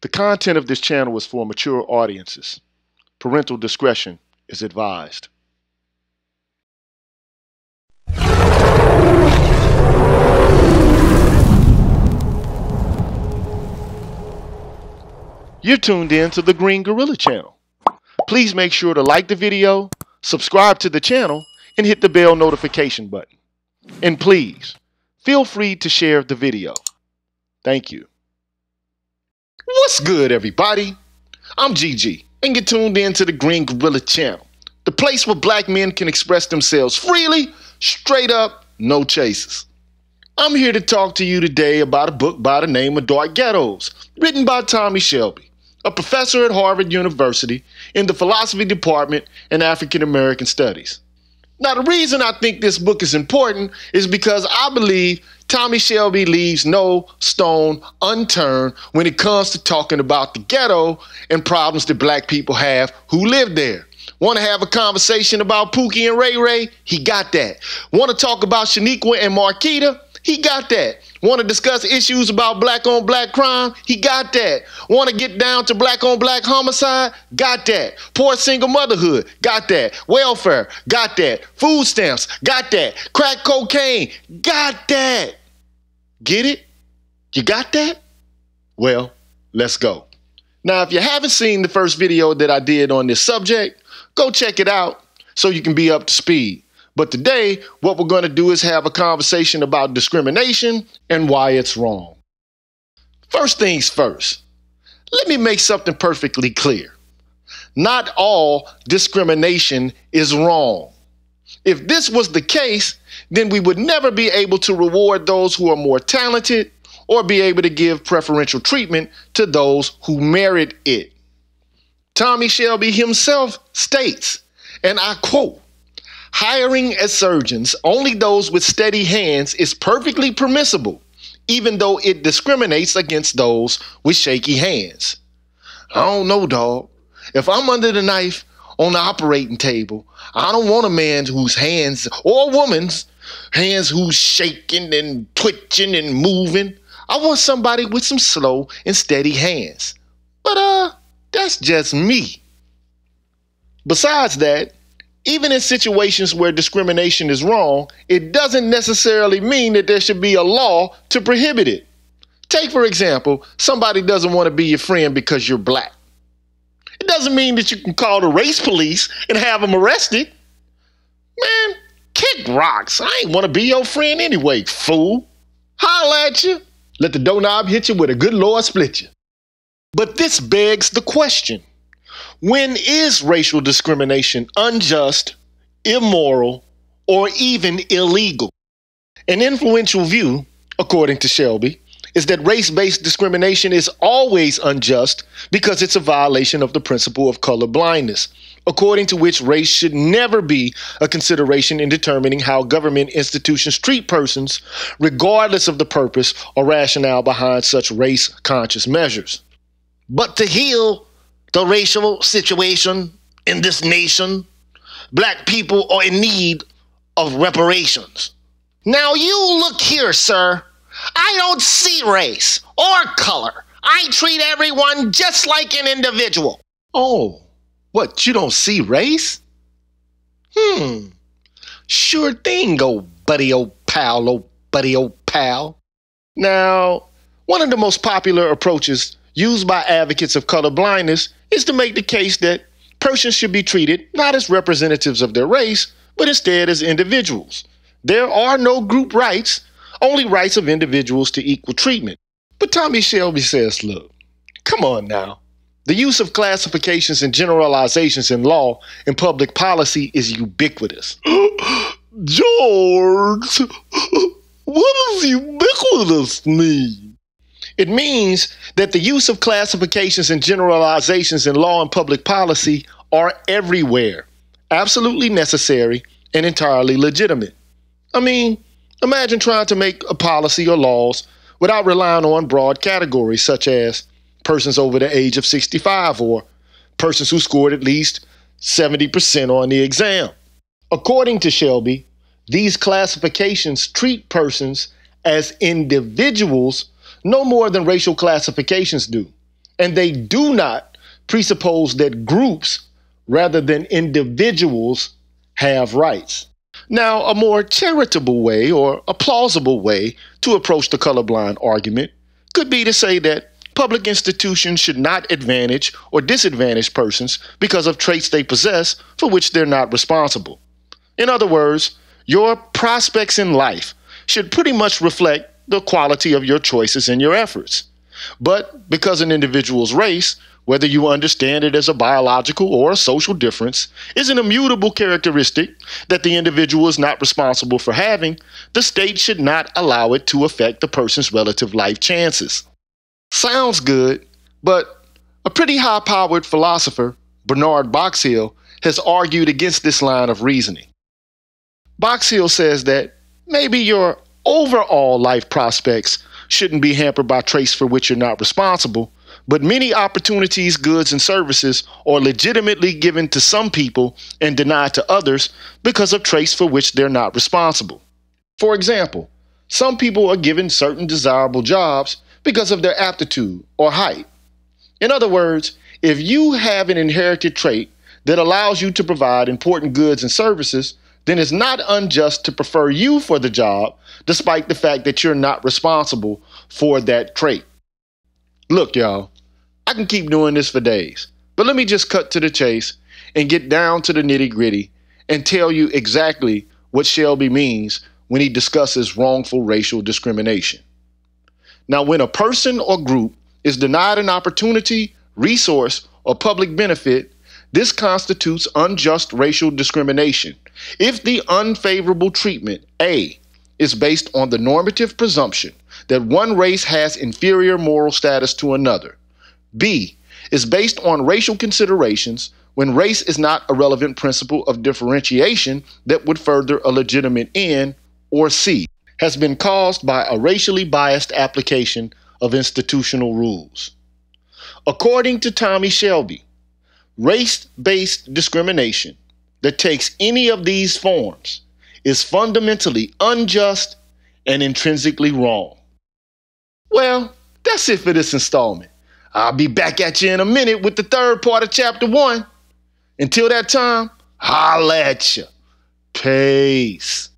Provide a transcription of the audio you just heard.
The content of this channel is for mature audiences. Parental discretion is advised. You're tuned in to the Green Gorilla channel. Please make sure to like the video, subscribe to the channel, and hit the bell notification button. And please, feel free to share the video. Thank you. What's good, everybody? I'm GG, and get tuned in to the Green Gorilla channel, the place where black men can express themselves freely, straight up, no chases. I'm here to talk to you today about a book by the name of Ghettos, written by Tommie Shebly, a professor at Harvard University in the philosophy department and African American studies. Now, the reason I think this book is important is because I believe Tommie Shebly leaves no stone unturned when it comes to talking about the ghetto and problems that black people have who live there. Want to have a conversation about Pookie and Ray Ray? He got that. Want to talk about Shaniqua and Marquita? He got that. Want to discuss issues about black-on-black crime? He got that. Want to get down to black-on-black homicide? Got that. Poor single motherhood? Got that. Welfare? Got that. Food stamps? Got that. Crack cocaine? Got that. Get it? You got that? Well, let's go. Now, if you haven't seen the first video that I did on this subject, go check it out so you can be up to speed. But today, what we're going to do is have a conversation about discrimination and why it's wrong. First things first, let me make something perfectly clear. Not all discrimination is wrong. If this was the case, then we would never be able to reward those who are more talented or be able to give preferential treatment to those who merit it. Tommie Shebly himself states, and I quote, "Hiring as surgeons only those with steady hands is perfectly permissible, even though it discriminates against those with shaky hands." I don't know, dog. If I'm under the knife on the operating table, I don't want a man whose hands, or a woman's hands who's shaking and twitching and moving. I want somebody with some slow and steady hands. But that's just me. Besides that, even in situations where discrimination is wrong, it doesn't necessarily mean that there should be a law to prohibit it. Take, for example, somebody doesn't want to be your friend because you're black. It doesn't mean that you can call the race police and have them arrested. Man, kick rocks. I ain't want to be your friend anyway, fool. Holla at you. Let the doorknob hit you with a good Lord split you. But this begs the question. When is racial discrimination unjust, immoral, or even illegal? An influential view, according to Shelby, is that race-based discrimination is always unjust because it's a violation of the principle of color blindness, according to which race should never be a consideration in determining how government institutions treat persons, regardless of the purpose or rationale behind such race-conscious measures. But to heal the racial situation in this nation, black people are in need of reparations. Now you look here, sir. I don't see race or color. I treat everyone just like an individual. Oh, what, you don't see race? Sure thing, old buddy, old pal, old buddy, old pal. Now, one of the most popular approaches used by advocates of color blindness is to make the case that persons should be treated not as representatives of their race, but instead as individuals. There are no group rights, only rights of individuals to equal treatment. But Tommie Shebly says, look, come on now. The use of classifications and generalizations in law and public policy is ubiquitous. George, what does ubiquitous mean? It means that the use of classifications and generalizations in law and public policy are everywhere, absolutely necessary, and entirely legitimate. I mean, imagine trying to make a policy or laws without relying on broad categories such as persons over the age of 65 or persons who scored at least 70% on the exam. According to Shelby, these classifications treat persons as individuals no more than racial classifications do. and they do not presuppose that groups rather than individuals have rights. Now, a more charitable way or a plausible way to approach the colorblind argument could be to say that public institutions should not advantage or disadvantage persons because of traits they possess for which they're not responsible. In other words, your prospects in life should pretty much reflect the quality of your choices and your efforts. But because an individual's race, whether you understand it as a biological or a social difference, is an immutable characteristic that the individual is not responsible for having, the state should not allow it to affect the person's relative life chances. Sounds good, but a pretty high-powered philosopher, Bernard Boxhill, has argued against this line of reasoning. Boxhill says that maybe your overall life prospects shouldn't be hampered by traits for which you're not responsible, but many opportunities, goods, and services are legitimately given to some people and denied to others because of traits for which they're not responsible. For example, some people are given certain desirable jobs because of their aptitude or height. In other words, if you have an inherited trait that allows you to provide important goods and services, then it's not unjust to prefer you for the job, despite the fact that you're not responsible for that trait. Look, y'all, I can keep doing this for days, but let me just cut to the chase and get down to the nitty-gritty and tell you exactly what Shelby means when he discusses wrongful racial discrimination. Now, when a person or group is denied an opportunity, resource, or public benefit, this constitutes unjust racial discrimination if the unfavorable treatment, A, is based on the normative presumption that one race has inferior moral status to another, B, is based on racial considerations when race is not a relevant principle of differentiation that would further a legitimate end, or C, has been caused by a racially biased application of institutional rules. According to Tommie Shebly, race-based discrimination that takes any of these forms is fundamentally unjust and intrinsically wrong. Well, that's it for this installment. I'll be back at you in a minute with the third part of Chapter 1. Until that time, holla at ya. Peace.